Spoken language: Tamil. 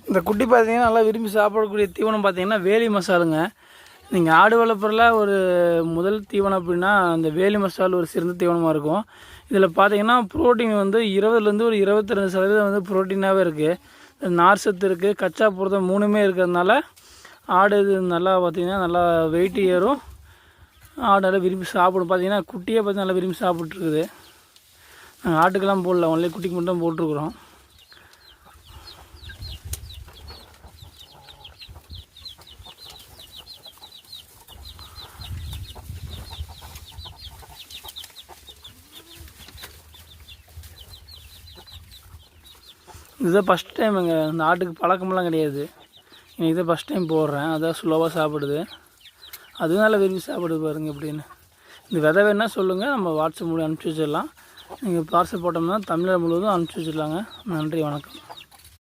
இந்த குட்டி பார்த்தீங்கன்னா நல்லா விரும்பி சாப்பிடக்கூடிய தீவனம் பார்த்தீங்கன்னா வேலி மசாலுங்க. நீங்கள் ஆடு வளர்ப்புறல ஒரு முதல் தீவனம் அப்படின்னா அந்த வேலி மசால் ஒரு சிறந்த தீவனமாக இருக்கும். இதில் பார்த்தீங்கன்னா ப்ரோட்டீன் வந்து 20லேருந்து ஒரு 22% வந்து ப்ரோட்டீனாகவே இருக்குது. நார் சத்து இருக்குது, கச்சா புரதம் 3மே இருக்கிறதுனால ஆடு இது நல்லா பார்த்திங்கன்னா நல்லா வெயிட்டு ஏறும். ஆடு நல்லா விரும்பி சாப்பிடும். பார்த்திங்கன்னா குட்டியே பார்த்து நல்லா விரும்பி சாப்பிட்ருக்குது. நாங்கள் ஆட்டுக்கெல்லாம் போடல, ஒன்லி குட்டிக்கு மட்டும் போட்டிருக்குறோம். இதுதான் ஃபஸ்ட் டைமுங்க. இந்த ஆட்டுக்கு பழக்கமெல்லாம் கிடையாது. இதை ஃபஸ்ட் டைம் போடுறேன். அதான் ஸ்லோவாக சாப்பிடுது. அதுவும் நல்லா விரும்பி சாப்பிடுது பாருங்கள் எப்படின்னு. இந்த விதை வேணால் சொல்லுங்கள், நம்ம வாட்ஸ்அப் மூலம் அனுப்பிச்சி வச்சிடலாம். நீங்கள் பார்சல் போட்டோம்னா தமிழர் முழுவதும் அனுப்பிச்சி வச்சிடலாங்க. நன்றி, வணக்கம்.